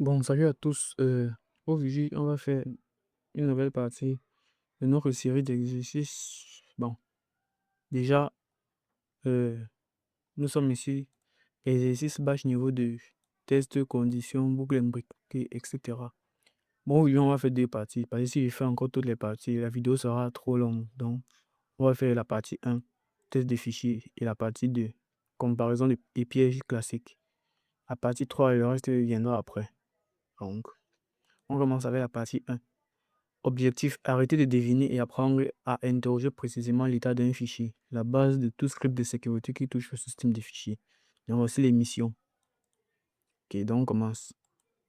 Bon, salut à tous. Aujourd'hui, on va faire une nouvelle partie de notre série d'exercices. Bon, déjà, euh, nous sommes ici, exercice bas niveau de test, conditions, boucle imbriquée, etc. Bon, aujourd'hui, on va faire deux parties. Parce que si je fais encore toutes les parties, la vidéo sera trop longue. Donc, on va faire la partie un, test des fichiers, et la partie 2, comparaison des pièges classiques. La partie 3 et le reste viendra après. Donc, on commence avec la partie un. Objectif, arrêter de deviner et apprendre à interroger précisément l'état d'un fichier, la base de tout script de sécurité qui touche au système des fichiers. Il y a aussi les missions. Ok, donc on commence.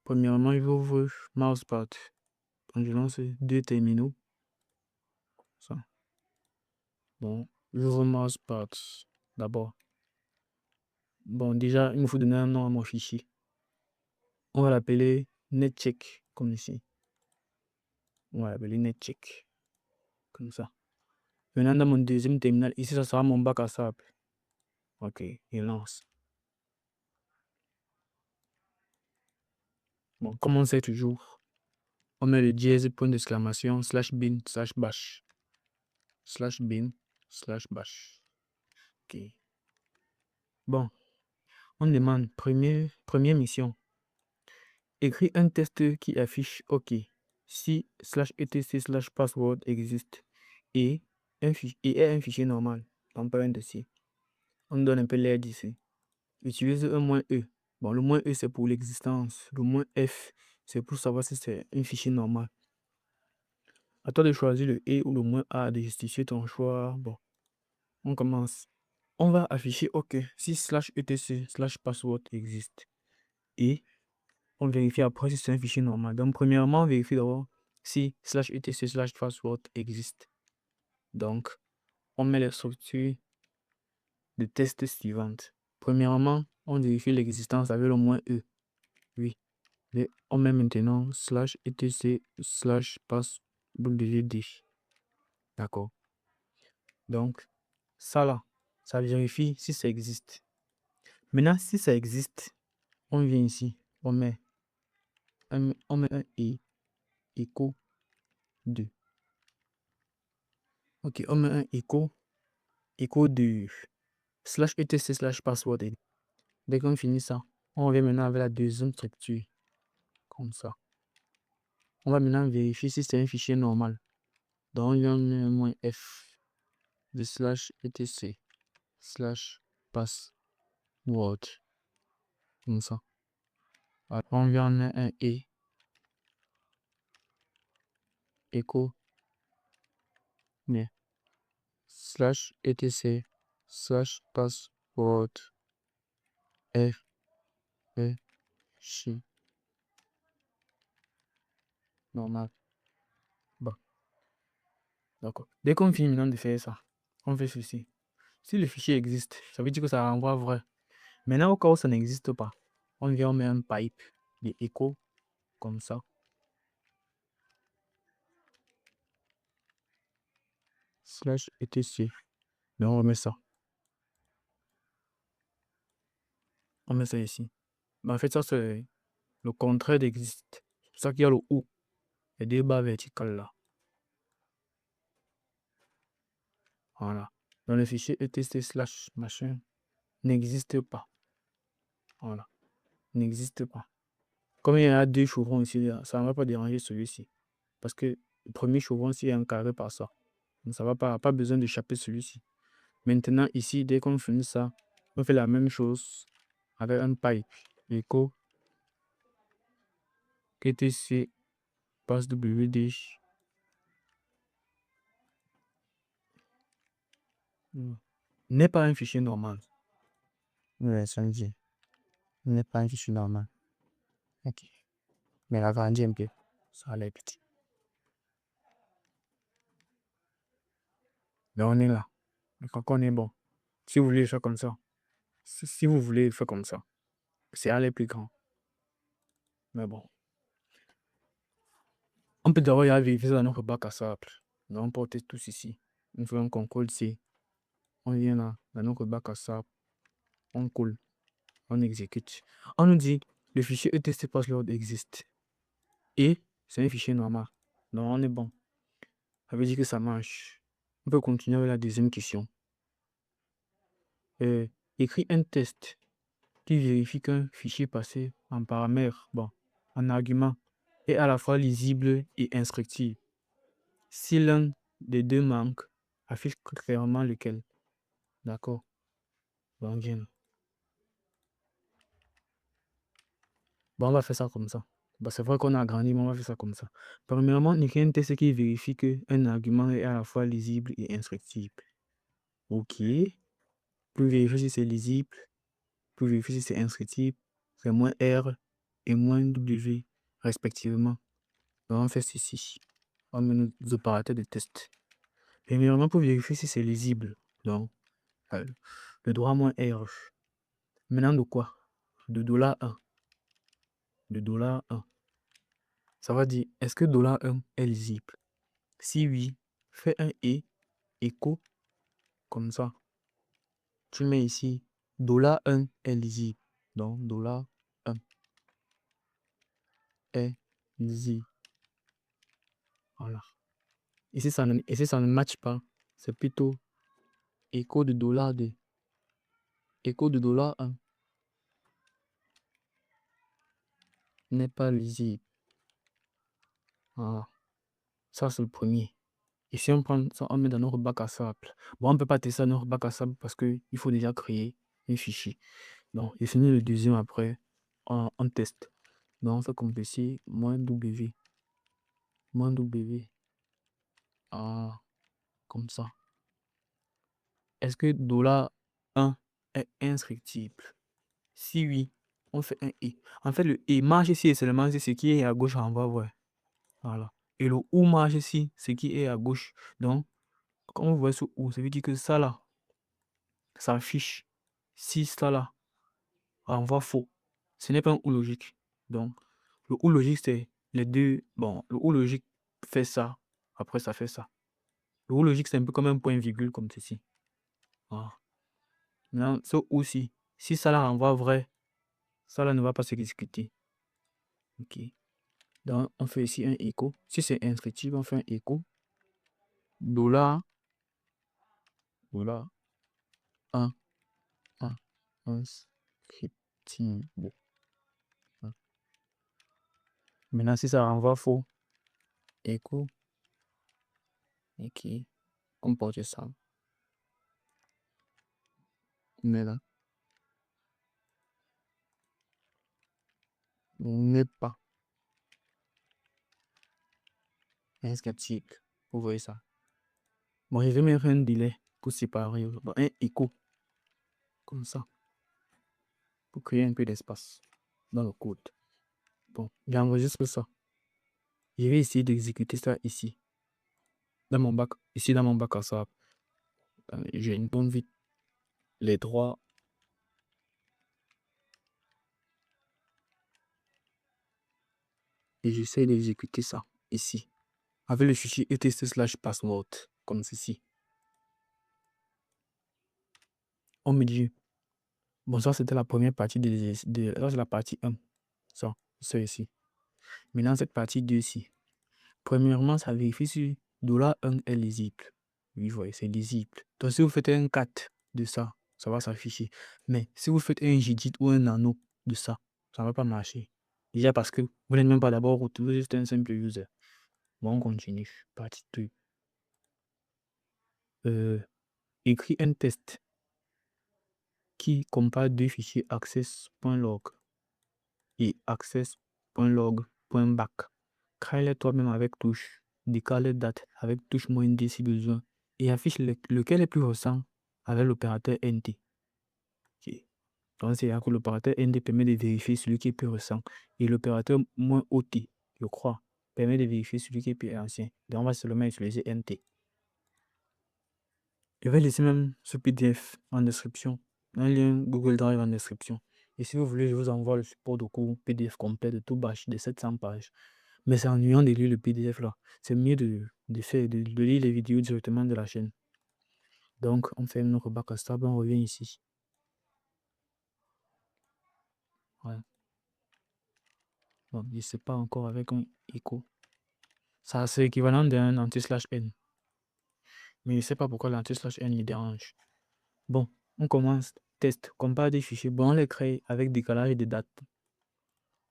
Premièrement, je vais ouvrir Mousepad. Donc je lance deux terminaux. Ça. Bon, j'ouvre Mousepad d'abord. Bon, déjà, il me faut donner un nom à mon fichier. On va l'appeler netcheck, comme ici. On va l'appeler netcheck, comme ça. Maintenant, dans mon deuxième terminal, ici, ça sera mon bac à sable. Ok, il lance. Bon, comme on sait toujours, on met le dièse, point d'exclamation, slash bin, slash bash. Slash bin, slash bash. Ok. Bon, on demande première mission. Écris un test qui affiche OK si slash etc slash password existe et est un fichier normal. Donc, pas un dossier. On donne un peu l'aide ici. Utilise un moins E. Bon, le moins E, c'est pour l'existence. Le moins F, c'est pour savoir si c'est un fichier normal. À toi de choisir le et ou le moins A, de justifier ton choix. Bon, on commence. On va afficher OK si slash etc slash password existe. Et on vérifie après si c'est un fichier normal. Donc, premièrement, on vérifie d'abord si slash etc slash password existe. Donc, on met les structures de test suivantes. Premièrement, on vérifie l'existence avec le moins E. Oui. Et on met maintenant slash etc slash pass WD. D'accord. Donc, ça là, ça vérifie si ça existe. Maintenant, si ça existe, on vient ici, on met un et écho 2. Ok, on met un écho de slash etc slash password. Dès qu'on finit ça, on revient maintenant avec la deuxième structure. Comme ça. On va maintenant vérifier si c'est un fichier normal. Donc, on vient mettre un moins F de slash etc slash password. Comme ça. Après, on vient mettre un et écho mais slash etc slash password f fichier normal. Bon, d'accord. Dès qu'on finit maintenant de faire ça, on fait ceci. Si le fichier existe, ça veut dire que ça renvoie vrai. Maintenant, au cas où ça n'existe pas, on vient, on met un pipe de écho comme ça. Slash etc. Mais on remet ça. On met ça ici. Mais en fait, ça, c'est le contraire d'existe. C'est pour ça qu'il y a le ou. Les deux barres verticales là. Voilà. Dans le fichier etc slash machin n'existe pas. Voilà. N'existe pas. Comme il y a deux chevrons ici, ça ne va pas déranger celui-ci. Parce que le premier chevron, c'est un carré par ça. Donc ça va pas besoin d'échapper celui-ci. Maintenant, ici, dès qu'on finit ça, on fait la même chose avec un pipe. Echo etc passe WD. N'est pas un fichier normal. Ouais, ça me dit. Ce n'est pas un fichier normal. Ok. Mais l'agrandit un peu. Ça a l'air petit. Mais on est là. Mais quand on est bon. Si vous voulez faire comme ça. Si vous voulez faire comme ça. C'est aller plus grand. Mais bon. On peut d'abord y aller vérifier ça dans notre bac à sable. Donc on porte tous ici. On fait un contrôle C. On vient là, dans notre bac à sable. On coule. On exécute. On nous dit, le fichier ETC password existe. Et c'est un fichier normal. Donc, on est bon. Ça veut dire que ça marche. On peut continuer avec la deuxième question. Écris un test qui vérifie qu'un fichier passé en paramètre, bon, en argument, est à la fois lisible et instructible. Si l'un des deux manque, affiche clairement lequel. D'accord. Bon, bien. Bon, on va faire ça comme ça. Bah, c'est vrai qu'on a agrandi, mais on va faire ça comme ça. Premièrement, on écrit un test qui vérifie qu'un argument est à la fois lisible et instructible. OK. Pour vérifier si c'est lisible, pour vérifier si c'est instructible, c'est moins R et moins W respectivement. Donc, on fait ceci. On met nos opérateurs de test. Premièrement, pour vérifier si c'est lisible, donc le droit moins R. Maintenant, de quoi? De $1. De $1. Ça va dire, est-ce que $1 est lisible? Si oui, fais un et écho comme ça. Tu mets ici $1 est lisible. Donc $1 est lisible. Voilà. Et si ça ne matche pas, c'est plutôt écho de $2. Écho de $1 n'est pas lisible. Voilà. Ça, c'est le premier. Et si on prend ça, on met dans notre bac à sable. Bon, on ne peut pas tester dans notre bac à sable parce qu'il faut déjà créer un fichier. Donc, et finir le deuxième après, on teste. Donc, on fait comme ceci, moins W. Moins W. Ah, comme ça. Est-ce que $1 est instructible? Si oui, on fait un et. En fait, le et marche ici et seulement si ce qui est à gauche renvoie voir. Voilà. Et le ou marche ici, ce qui est à gauche. Donc, quand on voit ce ou, ça veut dire que ça là, ça affiche. Si ça là renvoie faux, ce n'est pas un ou logique. Donc, le ou logique, c'est les deux. Bon, le ou logique fait ça, après ça fait ça. Le ou logique, c'est un peu comme un point-virgule comme ceci. Voilà. Maintenant, ce ou-ci, si ça là renvoie vrai, ça là ne va pas s'exécuter. OK. Donc, on fait ici un écho. Si c'est instructif, on fait un écho. $1, 1, 1, inscriptible. Maintenant, si ça renvoie faux, écho, OK, on porte ça. Mais là, on n'est pas inscriptible. Vous voyez ça. Bon, je vais mettre un délai pour séparer. Bon, un écho, comme ça, pour créer un peu d'espace dans le code. Bon, j'enregistre ça. Je vais essayer d'exécuter ça ici, dans mon bac, ici dans mon bac à sable. J'ai une bonne vite. Les droits. Et j'essaie d'exécuter ça ici. Avec le fichier etc/password, comme ceci. On me dit, bon, ça c'était la première partie ça c'est la partie 1. Ça ici. Maintenant, cette partie 2 ici. Premièrement, ça vérifie si $1 est lisible. Oui, vous voyez, c'est lisible. Donc, si vous faites un 4 de ça, ça va s'afficher. Mais si vous faites un gigit ou un nano de ça, ça ne va pas marcher. Déjà parce que vous n'êtes même pas d'abord root, vous êtes un simple user. Bon, on continue. Partie 2. Écris un test qui compare deux fichiers access.log et access.log.back. Crée-les toi-même avec touche, décale date avec touche -d si besoin et affiche lequel est plus récent avec l'opérateur NT. Ok. Donc, c'est-à-dire que l'opérateur NT permet de vérifier celui qui est plus récent et l'opérateur -OT, je crois, permet de vérifier celui qui est plus ancien. Donc, on va seulement utiliser NT. Je vais laisser même ce PDF en description, un lien Google Drive en description. Et si vous voulez, je vous envoie le support de cours PDF complet de tout Bash de 700 pages. Mais c'est ennuyant de lire le PDF là. C'est mieux de lire les vidéos directement de la chaîne. Donc, on fait notre bac à sable, on revient ici. Ouais. Bon, je ne sais pas encore avec un écho. Ça, c'est équivalent d'un anti/n. Mais je ne sais pas pourquoi l'anti/n me dérange. Bon, on commence. Test. Compare des fichiers. Bon, on les crée avec décalage de date.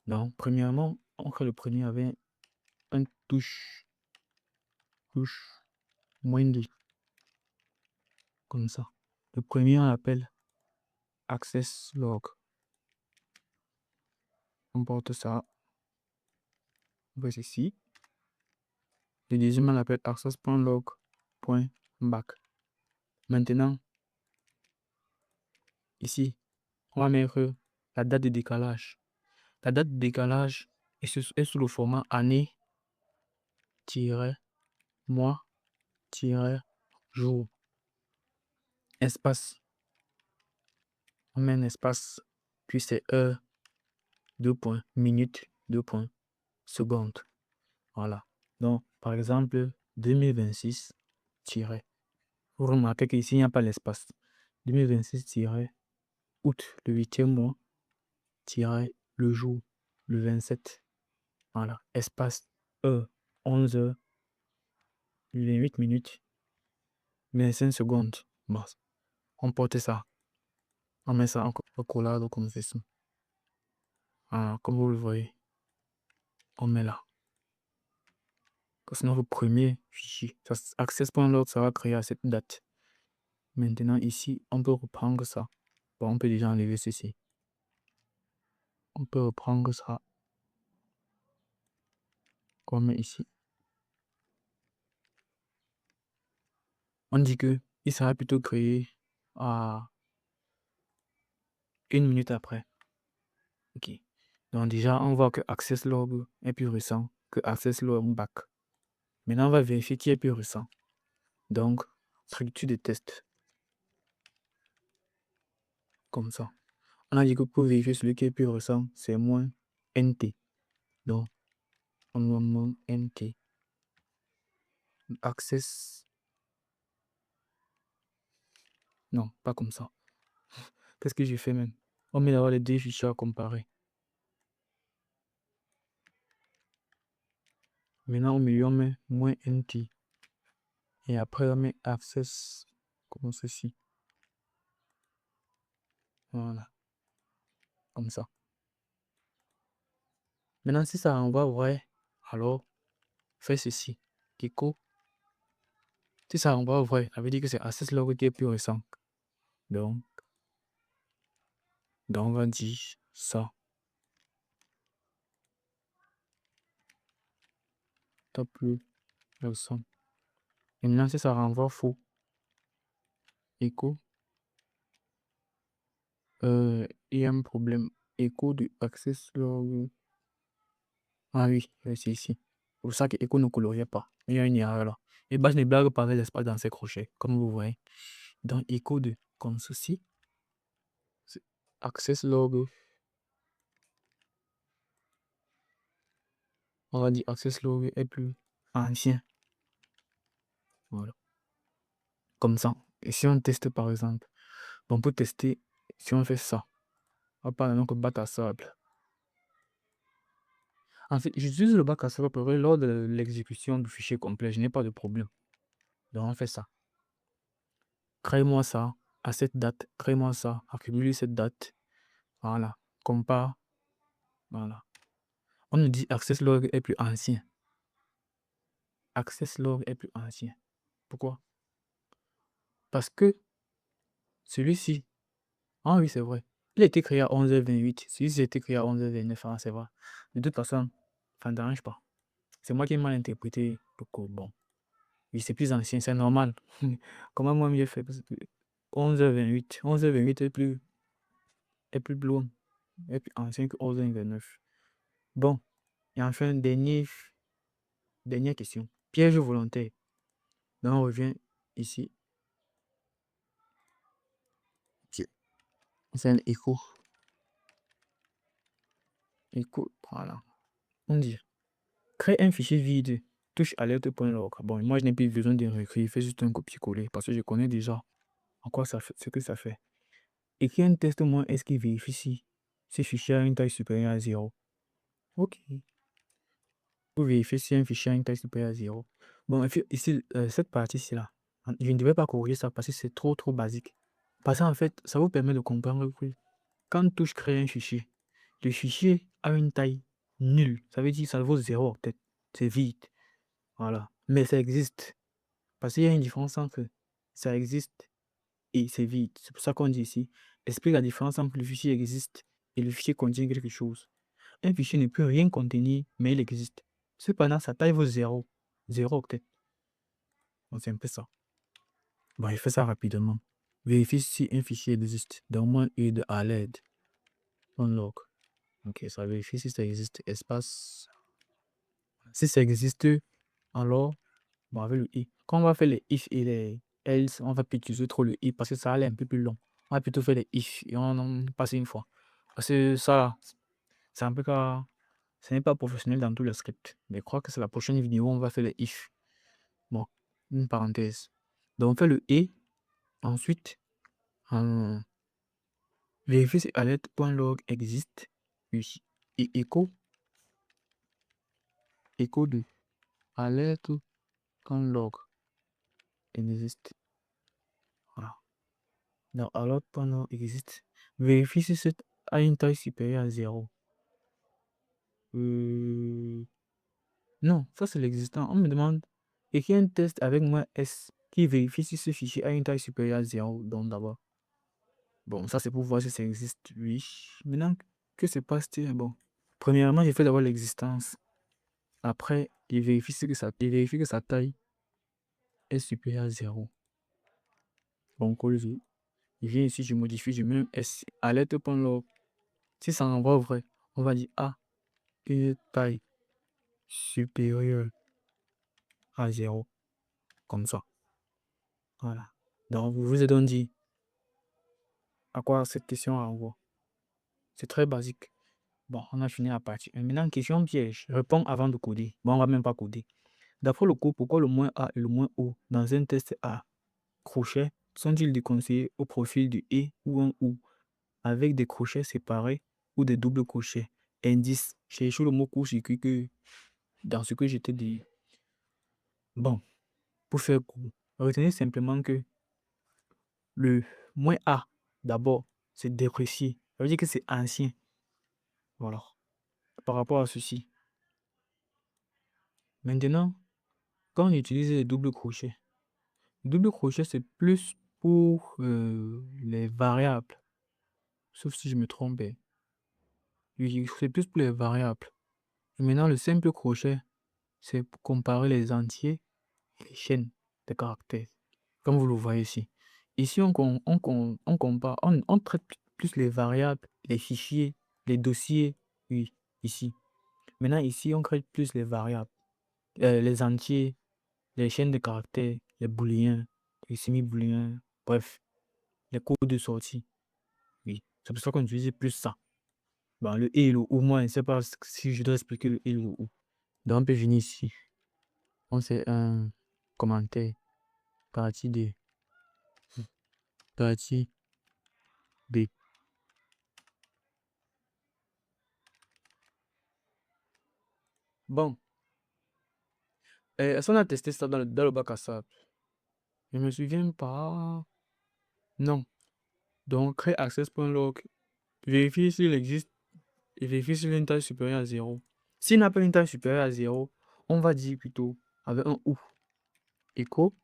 Donc, premièrement, on crée le premier avec un touche -, comme ça. Le premier, on l'appelle access log. On porte ça. On fait ceci. Le deuxième, on l'appelle access.log.back. Maintenant, ici, on va mettre la date de décalage. La date de décalage est sous le format année-mois-jour. Espace. On met un espace, puis c'est heure, minute, seconde. Voilà. Donc, par exemple, 2026 vous remarquez qu'ici, il n'y a pas l'espace. 2026-août, le 8e mois, le jour, le 27. Voilà. Espace, heure, 11 h, 28 minutes, 25 secondes. Bon, on porte ça. On met ça en collage comme ceci. Voilà, comme vous le voyez, on met là. C'est notre premier fichier. Access.log, ça va créer à cette date. Maintenant, ici, on peut reprendre ça. Bon, on peut déjà enlever ceci. On peut reprendre ça. Comme ici. On dit que il sera plutôt créé à 1 minute après. Ok. Donc déjà, on voit que AccessLog est plus récent que AccessLog back. Maintenant, on va vérifier qui est plus récent. Donc, structure de test. Comme ça. On a dit que pour vérifier celui qui est plus récent, c'est moins NT. Donc, on va moins NT. Access. Non, pas comme ça. Qu'est-ce que j'ai fait même? On met d'abord les deux fichiers à comparer. Maintenant, au milieu, on met moins NT. Et après, on met access comme ceci. Voilà. Comme ça. Maintenant, si ça renvoie vrai, alors fais ceci. Echo. Si ça renvoie vrai, ça veut dire que c'est access log qui est plus récent. Donc on va dire ça. Top plus récent. Et maintenant, si ça renvoie faux, echo. Il y a un problème. Echo de access log. Ah oui, c'est ici. C'est pour ça que echo ne coloriait pas. Il y a une erreur là. Et bah, je ne blague pas avec l'espace dans ces crochets, comme vous voyez. Donc, echo de comme ceci. Access log. On va dire access log est plus ancien. Voilà. Comme ça. Et si on teste par exemple, on peut tester si on fait ça. On va parler donc bac à sable. En fait, j'utilise le bac à sable pour lors de l'exécution du fichier complet. Je n'ai pas de problème. Donc on fait ça. Crée-moi ça à cette date. Crée-moi ça. Accumule cette date. Voilà. Compare. Voilà. On nous dit access log est plus ancien. Access log est plus ancien. Pourquoi? Parce que celui-ci. Ah oui, c'est vrai. Il a été créé à 11h28. Celui-ci a été créé à 11h29. Ah, c'est vrai. De toute façon, ça ne dérange pas. C'est moi qui ai mal interprété. Bon. Oui, c'est plus ancien, c'est normal. Comment moi mieux fait? 11h28. 11h28 est plus loin. Est plus ancien que 11h29. Bon. Et enfin, dernière question. Piège volontaire. Donc, on revient ici. C'est un écho. Écho, voilà. On dit, crée un fichier vide. Touche alerte.log. Bon, moi, je n'ai plus besoin de réécrire. Fais juste un copier-coller parce que je connais déjà en quoi ça fait, ce que ça fait. Écris un test moins est-ce qu'il vérifie si ce fichier a une taille supérieure à 0. Ok. Pour vérifier si un fichier a une taille supérieure à 0. Bon, ici, cette partie-ci là, je ne devais pas corriger ça parce que c'est trop basique. Parce qu'en fait, ça vous permet de comprendre que quand touche crée un fichier, le fichier a une taille nulle. Ça veut dire que ça vaut 0 octet. C'est vide. Voilà. Mais ça existe. Parce qu'il y a une différence entre ça existe et c'est vide. C'est pour ça qu'on dit ici, explique la différence entre le fichier existe et le fichier contient quelque chose. Un fichier ne peut rien contenir, mais il existe. Cependant, sa taille vaut 0. 0 octet. Donc, c'est un peu ça. Bon, je fais ça rapidement. Vérifie si un fichier existe. Donne-moi une à l'aide. Unlock. Ok, ça vérifie si ça existe. Espace. Si ça existe, alors, bon, avec le i. Quand on va faire les if et les else, on va plus utiliser trop le i parce que ça allait un peu plus long. On va plutôt faire les if et on en passe une fois. Parce que ça, c'est un peu comme. Ce n'est pas professionnel dans tous les scripts. Mais je crois que c'est la prochaine vidéo où on va faire les if. Bon, une parenthèse. Donc, on fait le et. Ensuite, on vérifie si alert.log existe. Oui. Et écho de alert.log existe. Voilà. Donc, alert.log existe. Vérifie si c'est a une taille supérieure à 0. Non, ça c'est l'existant. On me demande écrire un test avec moi S qui vérifie si ce fichier a une taille supérieure à 0. Donc d'abord. Bon, ça c'est pour voir si ça existe. Oui. Maintenant, que se passe-t-il? Bon. Premièrement, j'ai fait d'abord l'existence. Après, il vérifie que sa taille est supérieure à 0. Bon, je viens ici, je modifie, je mets un S alerte.log. Si ça envoie vrai, on va dire A, une taille supérieure à 0. Comme ça. Voilà. Donc, je vous ai donc dit à quoi cette question renvoie. C'est très basique. Bon, on a fini la partie 1. Maintenant, question piège. Réponds avant de coder. Bon, on va même pas coder. D'après le cours, pourquoi le moins A et le moins O dans un test A crochet sont-ils déconseillés au profil du et ou un ou avec des crochets séparés ou des doubles crochets? Indice. Cherchez le mot court-circuit que dans ce que je t'ai dit. Bon, pour faire court, retenez simplement que le moins A, d'abord, c'est déprécié. Ça veut dire que c'est ancien. Voilà. Par rapport à ceci. Maintenant, quand on utilise les doubles crochets, double crochet, c'est plus pour les variables. Sauf si je me trompe. Oui, c'est plus pour les variables. Et maintenant, le simple crochet, c'est pour comparer les entiers et les chaînes de caractères. Comme vous le voyez ici. Ici, on compare, on traite plus les variables, les fichiers, les dossiers. Oui, ici. Maintenant, ici, on traite plus les variables, les entiers, les chaînes de caractères, les booléens, les semi-booléens, bref, les codes de sortie. Oui, c'est pour ça qu'on utilise plus ça. Bon, le et le ou, moi, je ne sais pas si je dois expliquer le et le ou. Donc, on peut venir ici. On fait un commentaire. Partie D. Partie B. Bon, est-ce qu'on a testé ça dans le bac à sable? Je ne me souviens pas. Non. Donc, crée access.log. Vérifie s'il existe et vérifie s'il a une taille supérieure à 0. S'il n'a pas une taille supérieure à 0, on va dire plutôt avec un ou. Echo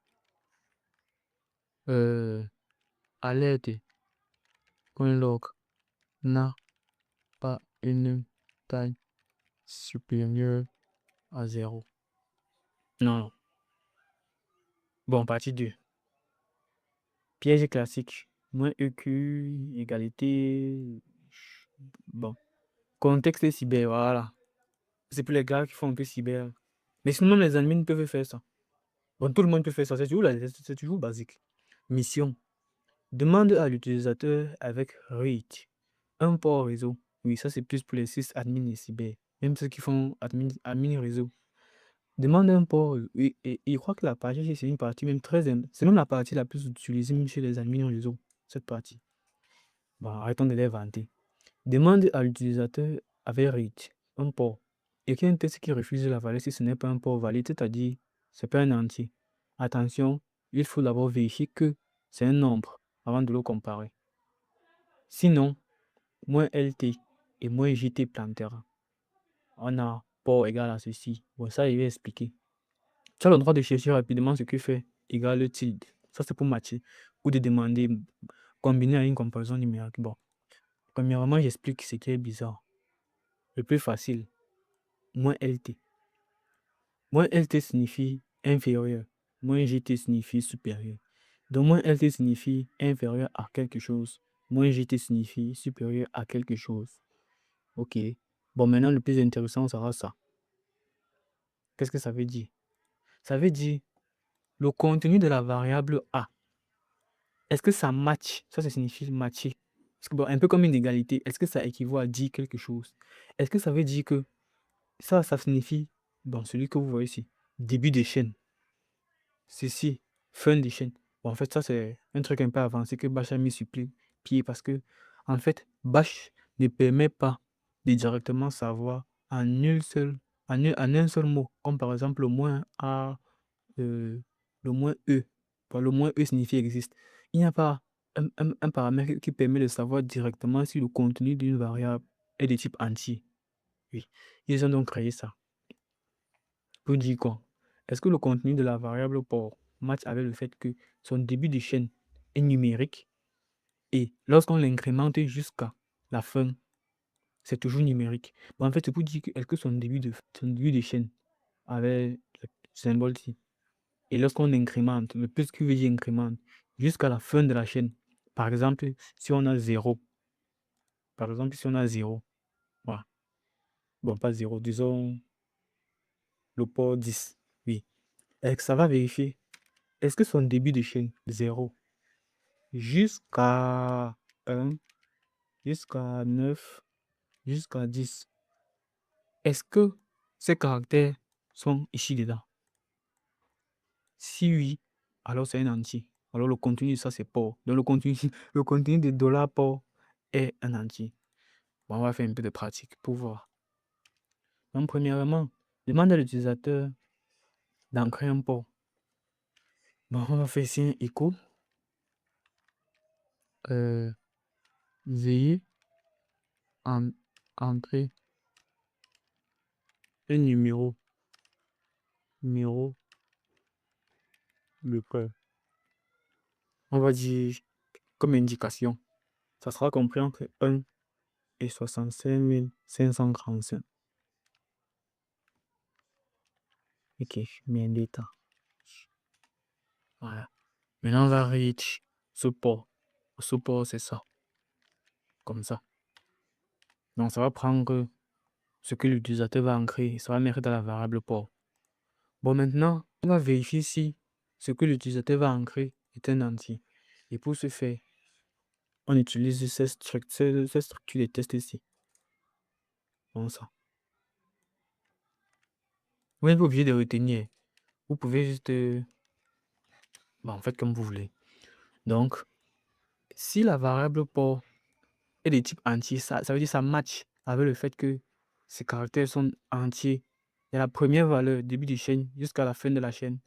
alerte.log n'a pas une taille supérieure à 0. Non, non. Bon, partie 2. Piège classique. Moins EQ, égalité. Bon. Contexte cyber, voilà. C'est pour les gars qui font que cyber. Mais sinon, même les admins peuvent faire ça. Bon, tout le monde peut faire ça. C'est toujours basique. Mission. Demande à l'utilisateur avec read un port réseau. Oui, ça c'est plus pour les 6 admins et cyber. Même ceux qui font admin réseau. Demande un port. Oui, et je crois que la partie, c'est une partie même c'est même la partie la plus utilisée même chez les admins réseau. Cette partie. Bon, arrêtons de les vanter. Demande à l'utilisateur avec read. un port et qu'il y a un test qui refuse la valeur si ce n'est pas un port valide, c'est-à-dire c'est pas un entier. Attention, il faut d'abord vérifier que c'est un nombre avant de le comparer. Sinon, moins LT et moins JT plantera. On a port égal à ceci. Bon, ça, il va expliquer. Tu as le droit de chercher rapidement ce qui fait égal tilde. Ça, c'est pour matcher. Ou de demander, combiner à une comparaison numérique. Bon, premièrement, j'explique ce qui est bizarre. Le plus facile, moins LT. Moins LT signifie inférieur. Moins GT signifie supérieur. Donc, moins LT signifie inférieur à quelque chose. Moins GT signifie supérieur à quelque chose. OK. Bon, maintenant, le plus intéressant sera ça. Qu'est-ce que ça veut dire? Ça veut dire le contenu de la variable A. Est-ce que ça match? Ça signifie matcher. Parce que, bon, un peu comme une égalité, est-ce que ça équivaut à dire quelque chose? Est-ce que ça veut dire que ça signifie, bon, celui que vous voyez ici, début de chaîne. Ceci, fin de chaîne. Bon, en fait, ça, c'est un truc un peu avancé que Bash a mis sur pied parce que, en fait, Bash ne permet pas de directement savoir en un seul mot, comme par exemple le moins A, le moins E. Bon, le moins E signifie existe. Il n'y a pas un paramètre qui permet de savoir directement si le contenu d'une variable est de type entier. Oui. Ils ont donc créé ça. Pour dire quoi? Est-ce que le contenu de la variable port match avec le fait que son début de chaîne est numérique et lorsqu'on l'incrémente jusqu'à la fin, c'est toujours numérique. Bon, en fait, c'est pour dire que est-ce que son début de chaîne avec le symbole ci et lorsqu'on incrémente, le plus que veut dire incrémente, jusqu'à la fin de la chaîne. Par exemple, si on a 0, voilà. Bon, pas 0, disons le port 10, oui. Et que ça va vérifier, est-ce que son début de chaîne, 0, jusqu'à 1, jusqu'à 9, jusqu'à 10, est-ce que ces caractères sont ici dedans? Si oui, alors c'est un entier. Alors le contenu de ça, c'est port. Donc le contenu, le contenu de $port est un entier. Bon, on va faire un peu de pratique pour voir. Donc, premièrement, demande à l'utilisateur d'ancrer un port. Bon, on va faire ici un écho. Veuillez entrer un numéro le cœur. On va dire comme indication. Ça sera compris entre 1 et 65 535. Ok, je mets un data. Voilà. Maintenant, on va reach support. Support, c'est ça. Comme ça. Donc, ça va prendre ce que l'utilisateur va ancrer. Ça va mettre dans la variable port. Bon, maintenant, on va vérifier si ce que l'utilisateur va ancrer est un entier. Et pour ce faire, on utilise cette structure de test ici. Comme ça. Vous n'êtes pas obligé de retenir. Vous pouvez juste... bon, en fait, comme vous voulez. Donc, si la variable port est de type entier, ça veut dire que ça match avec le fait que ces caractères sont entiers. Il y a la première valeur, début de chaîne, jusqu'à la fin de la chaîne.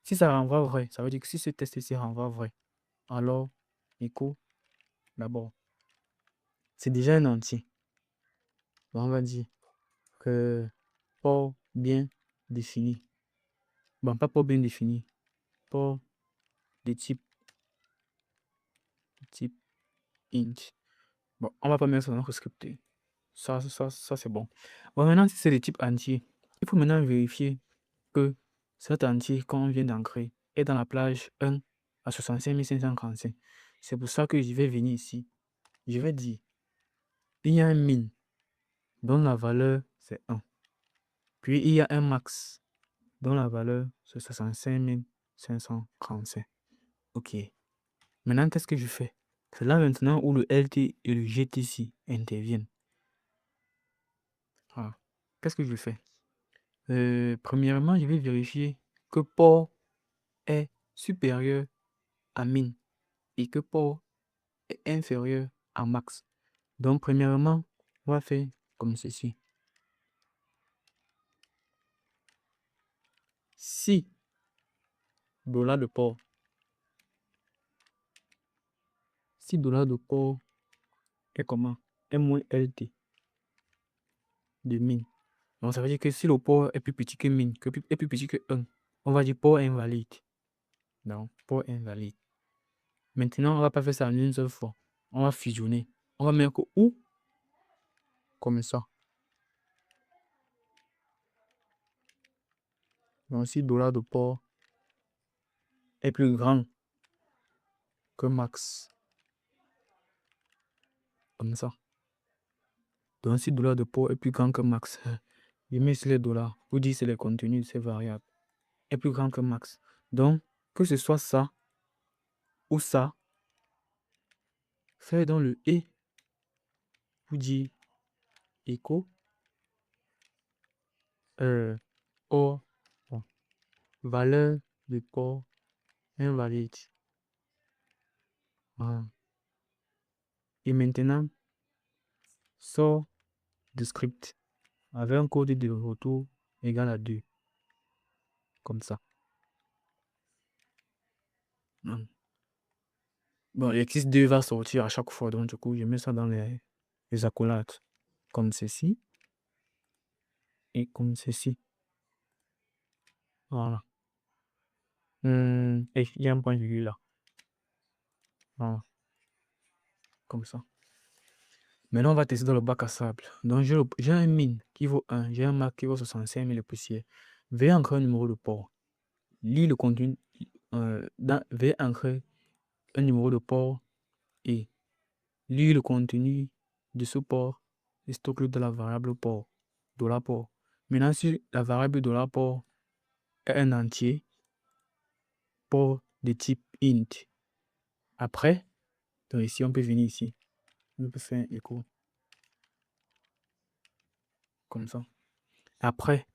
Si ça renvoie vrai, ça veut dire que si ce test ici renvoie vrai, alors, écho, d'abord, c'est déjà un entier. Donc, on va dire que port bien défini. Bon, pas port bien défini. Port de type int. Bon, on va pas mettre ça dans notre script. Ça c'est bon. Bon, maintenant, si c'est de type entier, il faut maintenant vérifier que cet entier qu'on vient d'ancrer est dans la plage 1 à 65 535. C'est pour ça que je vais venir ici. Je vais dire, il y a un min dont la valeur c'est 1. Puis il y a un max dont la valeur c'est 65 535. Ok. Maintenant, qu'est-ce que je fais? C'est là maintenant où le LT et le GTC interviennent. Ah. Qu'est-ce que je fais? Premièrement, je vais vérifier que port est supérieur à min et que port est inférieur à max. Donc, premièrement, on va faire comme ceci. si dollar de port, si dollar de port est comment? Est moins LT de mine. Donc ça veut dire que si le port est plus petit que mine, est plus petit que 1, on va dire port invalide. Donc, port invalide. Maintenant, on ne va pas faire ça en une seule fois. On va fusionner. On va mettre où? Comme ça. Donc, si dollar de port est plus grand que max, comme ça. Donc, si dollar de port est plus grand que max, je mets sur les dollars. Vous dites c'est les contenus de ces variables. Est plus grand que max. Donc, que ce soit ça ou ça, faire dans le et. Vous dites écho or bon, valeur de port invalide. Voilà. Et maintenant, sort de script avec un code de retour égal à 2. Comme ça. Bon, x2 va sortir à chaque fois. Donc, du coup, je mets ça dans les accolades. Comme ceci. Et comme ceci. Voilà. Et il y a un point virgule là. Voilà. Comme ça. Maintenant, on va tester dans le bac à sable. Donc, j'ai un min qui vaut 1. J'ai un max qui vaut 65 000 poussières. Veuillez ancrer un numéro de port. Lis le contenu. Veuillez ancrer un numéro de port et lis le contenu de ce port et stocke-le de la variable port. Dollar port. Maintenant, si la variable dollar port est un entier, port de type int. Après, donc ici, on peut venir ici. On peut faire un écho. Comme ça. Après,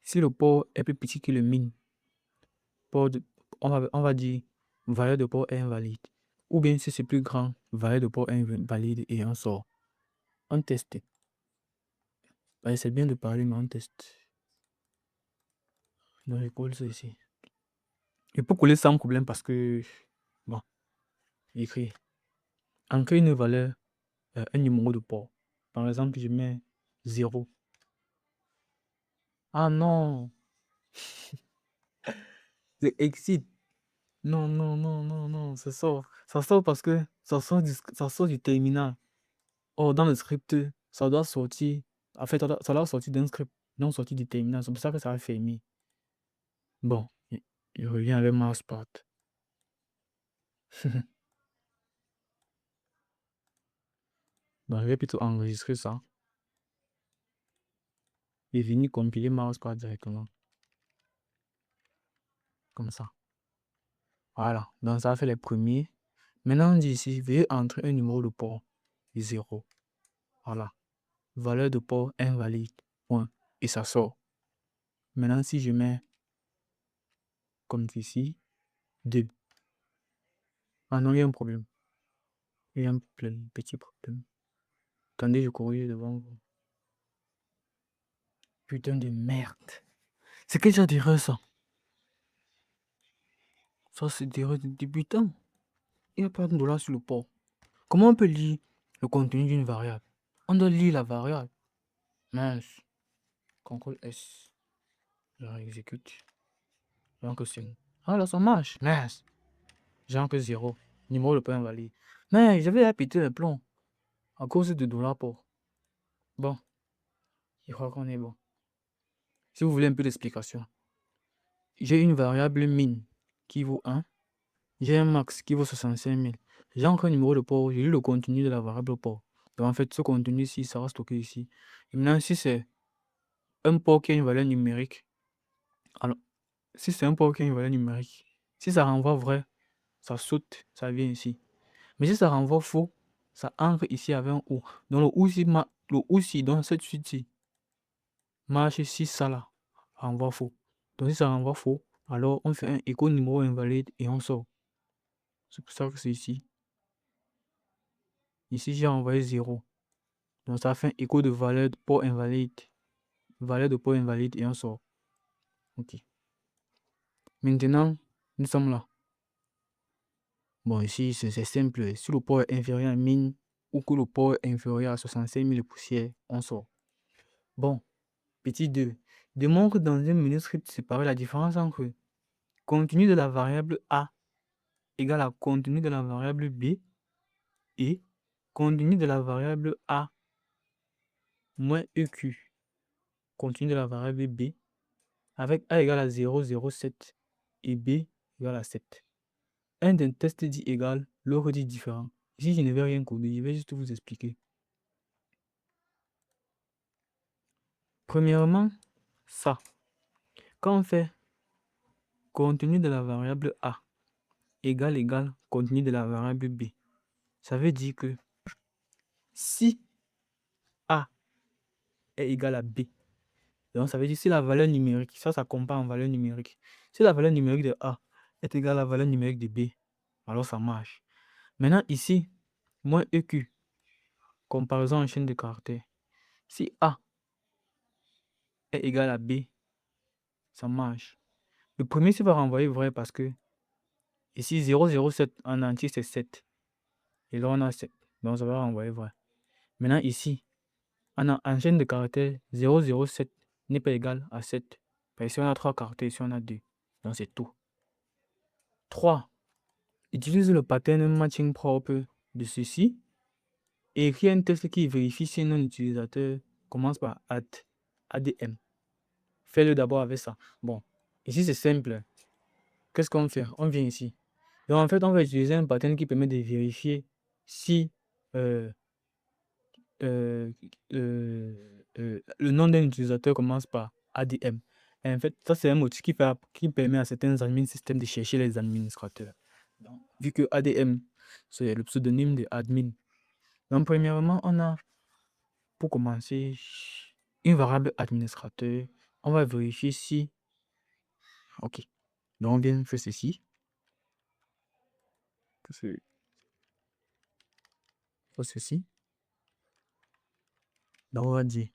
si le port est plus petit que le min, on va dire valeur de port est invalide. Ou bien si c'est plus grand, valeur de port est invalide et on sort. On teste. C'est bien de parler, mais on teste. Donc, je colle ça ici. Je peux coller sans problème parce que, bon, j'écris. Ancrer une valeur, un numéro de port. Par exemple, je mets 0. Ah non, c'est exit. Non, non, non, non, non, ça sort. Ça sort parce que ça sort du terminal. Or, dans le script, ça doit sortir. En fait, ça doit sortir d'un script, non sortir du terminal. C'est pour ça que ça va fermer. Bon, je reviens avec mousepad. Donc, je vais plutôt enregistrer ça. Et venir compiler mousepad directement. Comme ça. Voilà. Donc, ça a fait les premiers. Maintenant, on dit ici, veuillez entrer un numéro de port. 0. Voilà. Valeur de port invalide. Point. Et ça sort. Maintenant, si je mets comme ici, 2. Ah non, il y a un problème. Il y a un petit problème. Attendez, je corrige devant vous. Putain de merde. C'est quel genre d'erreur ça? Ça, c'est d'erreur de débutant. Il n'y a pas de dollar sur le port. Comment on peut lire le contenu d'une variable? On doit lire la variable. Mince. CTRL S. Je exécute. J'ai que c'est. Ah là, ça marche. Mince. J'ai que 0. Numéro de port invalide. Mais j'avais pété le plomb à cause de dollar port. Bon. Je crois qu'on est bon. Si vous voulez un peu d'explication, j'ai une variable min qui vaut 1. J'ai un max qui vaut 65 000. J'ai encore un numéro de port. J'ai lu le contenu de la variable port. Donc en fait, ce contenu-ci, ça va stocker ici. Et maintenant, si c'est un port qui a une valeur numérique, alors, si c'est un port qui a une valeur numérique, si ça renvoie vrai, ça saute, ça vient ici. Mais si ça renvoie faux, ça entre ici avec un OU. Donc le OU, dans cette suite-ci, marche si ça là renvoie faux. Donc si ça renvoie faux, alors on fait un écho numéro invalide et on sort. C'est pour ça que c'est ici. Ici, j'ai envoyé 0. Donc ça fait un écho de valeur de port invalide. Valeur de port invalide et on sort. Ok. Maintenant, nous sommes là. Bon, ici, c'est simple. Si le port est inférieur à 1000 ou que le port est inférieur à 65 000 poussières, on sort. Bon, petit 2. Démontre dans un menu script séparé la différence entre contenu de la variable A égale à contenu de la variable B et contenu de la variable A moins EQ, contenu de la variable B, avec A égale à 0,07 et B égale à 7. Un d'un test dit égal, l'autre dit différent. Ici, je ne vais rien coder, je vais juste vous expliquer. Premièrement, ça. Quand on fait contenu de la variable A égale contenu de la variable B, ça veut dire que si A est égal à B, donc ça veut dire si la valeur numérique, ça compare en valeur numérique. Si la valeur numérique de A est égale à la valeur numérique de B, alors ça marche. Maintenant ici, moins EQ, comparaison en chaîne de caractères. Si A est égal à B, ça marche. Le premier, ça va renvoyer vrai parce que ici 0,07 en entier c'est 7. Et là on a 7. Donc ça va renvoyer vrai. Maintenant ici, en chaîne de caractères, 0,07 n'est pas égal à 7. Parce que ici on a 3 caractères, ici on a 2. Donc c'est tout. 3. Utilise le pattern matching propre de ceci et écris un test qui vérifie si un nom utilisateur commence par ADM. Fais-le d'abord avec ça. Bon, ici c'est simple. Qu'est-ce qu'on fait? On vient ici. Donc en fait, on va utiliser un pattern qui permet de vérifier si euh, euh, le nom d'un utilisateur commence par ADM. Et en fait, ça c'est un motif qui permet à certains admin systèmes de chercher les administrateurs. Donc, vu que ADM, c'est le pseudonyme de admin. Donc premièrement, on a, pour commencer, une variable administrateur. On va vérifier si... Ok. Donc on vient faire ceci. Ceci. Donc on va dire,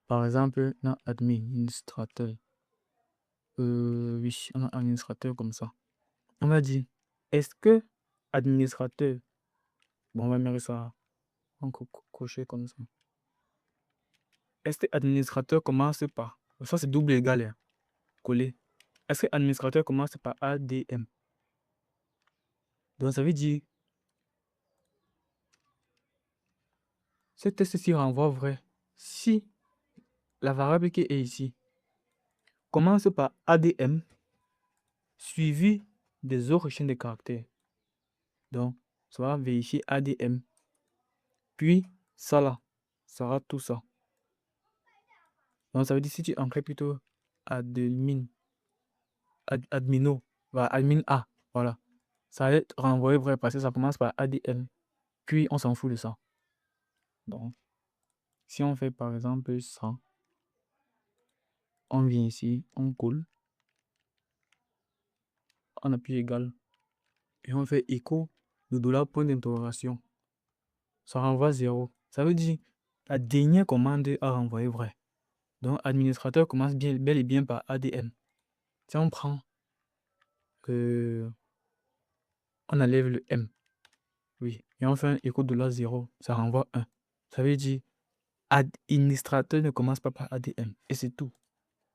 par exemple, non, administrateur. Oui, on a administrateur comme ça. On va dire, est-ce que administrateur, bon, on va mettre ça en cocher comme ça. Est-ce que administrateur commence par, ça c'est double égal, hein, coller. Est-ce que administrateur commence par ADM? Donc ça veut dire, ce test-ci renvoie vrai. Si la variable qui est ici commence par ADM suivi des autres chaînes de caractères. Donc, ça va vérifier ADM. Puis, ça là, ça sera tout ça. Donc, ça veut dire si tu encryptes plutôt admin, admino, admin A, voilà. Ça va être renvoyé vrai parce que ça commence par ADM. Puis, on s'en fout de ça. Donc, si on fait par exemple ça, on vient ici, on colle, on appuie égal, et on fait écho le dollar point d'interrogation. Ça renvoie 0. Ça veut dire la dernière commande a renvoyé vrai. Donc, administrateur commence bel et bien par ADM. Si on prend, on enlève le M, oui, et on fait un écho de la 0, ça renvoie 1. Ça veut dire administrateur ne commence pas par ADM. Et c'est tout.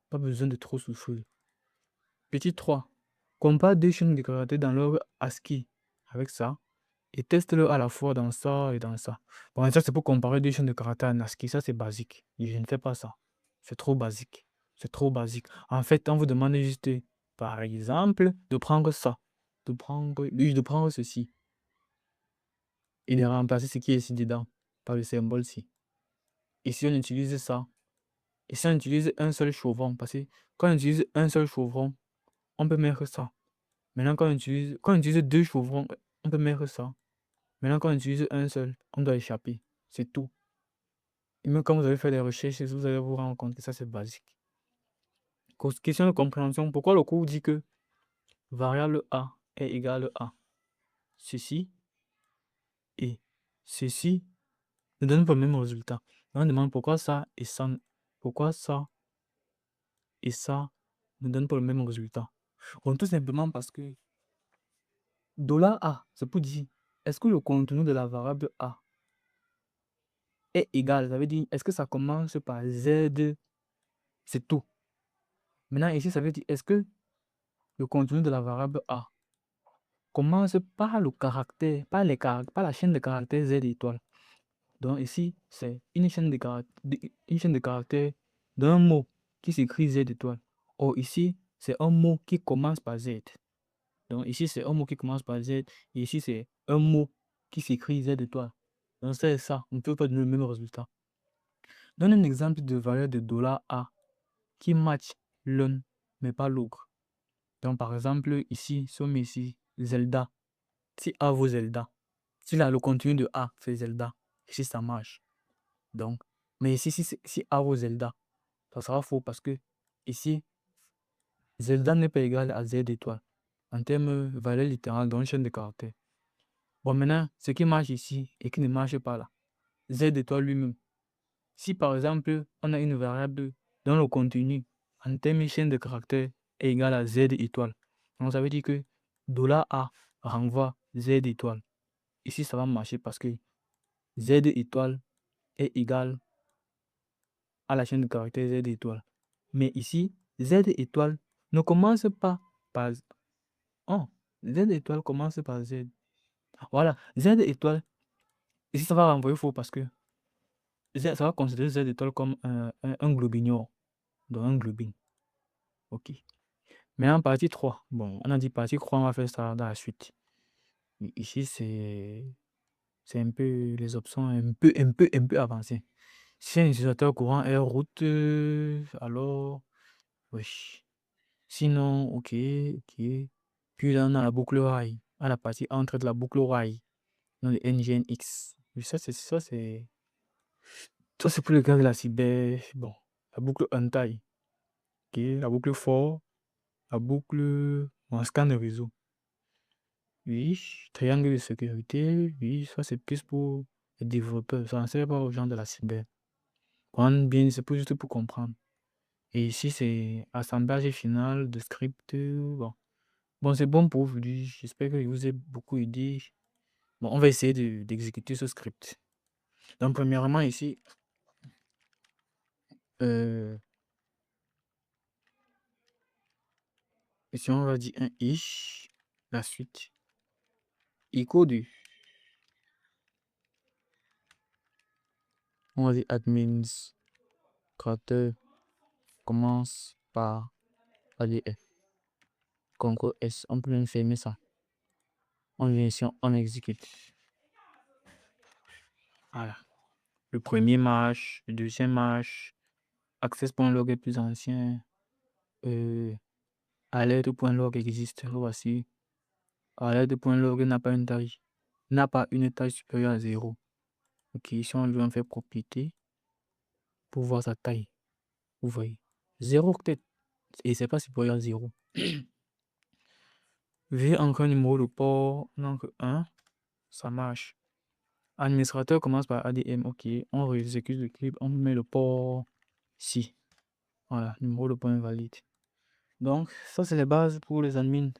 Pas besoin de trop souffrir. Petit 3. Compare deux chaînes de caractères dans l'ordre ASCII avec ça et teste-le à la fois dans ça et dans ça. Bon, ça c'est pour comparer deux chaînes de caractères en ASCII. Ça c'est basique. Je ne fais pas ça. C'est trop basique. C'est trop basique. En fait, on vous demande juste, par exemple, de prendre ça. Oui, de prendre ceci. Et de remplacer ce qui est ici dedans par le symbole ci. Et si on utilise ça, et si on utilise un seul chauvron, parce que quand on utilise un seul chauvron, on peut mettre ça. Maintenant, quand on utilise deux chevrons, on peut mettre ça. Maintenant, quand on utilise un seul, on doit échapper. C'est tout. Et même quand vous allez faire des recherches, vous allez vous rendre compte que ça, c'est basique. Question de compréhension. Pourquoi le cours dit que variable A est égal à ceci et ceci ne donne pas le même résultat. On demande pourquoi ça et ça ne donnent pas le même résultat. Bon, tout simplement parce que $A, c'est pour dire, est-ce que le contenu de la variable A est égal? Ça veut dire, est-ce que ça commence par Z? C'est tout. Maintenant, ici, ça veut dire, est-ce que le contenu de la variable A commence par le caractère, par la chaîne de caractères Z étoile. Donc ici, c'est une chaîne de caractères d'un mot qui s'écrit Z étoile. Or ici, c'est un mot qui commence par Z. Donc ici, c'est un mot qui commence par Z. Et ici, c'est un mot qui s'écrit Z étoile. Donc c'est ça. On ne peut pas donner le même résultat. Donne un exemple de valeur de $A qui match l'un, mais pas l'autre. Donc par exemple, ici, si on met ici Zelda. Si A vaut Zelda, si là, le contenu de A c'est Zelda, ici ça marche. Donc, mais ici, si A vaut Zelda, ça sera faux parce que ici, Zelda n'est pas égal à Z étoile en termes valeur littérale dans une chaîne de caractères. Bon, maintenant, ce qui marche ici et qui ne marche pas là, Z étoile lui-même. Si par exemple, on a une variable dont le contenu en termes de chaîne de caractères est égal à Z étoile, donc ça veut dire que $A renvoie Z étoile. Ici, ça va marcher parce que Z étoile est égal à la chaîne de caractères Z étoile. Mais ici, Z étoile ne commence pas par... Oh, Z étoile commence par Z. Voilà, Z étoile, ici ça va renvoyer faux parce que ça va considérer Z étoile comme un globignon, donc un globine. Ok. Mais en partie 3, bon, on a dit partie 3, on va faire ça dans la suite. Mais ici, c'est un peu les options un peu avancées. Si un utilisateur courant est route, alors, oui. Sinon, ok, ok. Puis là, on a la boucle while. À la partie entre de la boucle while, dans le NGNX. Oui, ça, c'est pour le cas de la cyber. Bon, la boucle untie. Ok, la boucle for, la boucle en scan de réseau. Oui, triangle de sécurité. Oui, ça, c'est plus pour les développeurs. Ça ne sert pas aux gens de la cyber. Prendre bien, c'est juste pour comprendre. Et ici, c'est assemblage final de script. Bon. Bon, c'est bon pour aujourd'hui. J'espère que je vous ai beaucoup aidé. Bon, on va essayer d'exécuter ce script. Donc, premièrement, ici, ici on va dire un ish, la suite, echo de, on va dire admins, créateur, commence par ADF. Contrôle S, on peut même fermer ça. On vient ici, on exécute. Voilà. Le premier marche, le deuxième marche, access.log est plus ancien, alerte.log existe, voici. Alerte.log n'a pas une taille supérieure à 0. Ok, ici on lui en fait propriété pour voir sa taille. Vous voyez, 0 peut-être, et c'est pas supérieur à 0. Vu encore un numéro de port, donc 1, ça marche. Administrateur commence par ADM, ok, on réexécute le clip, on met le port ici. Voilà, numéro de port invalide. Donc, ça c'est les bases pour les admins.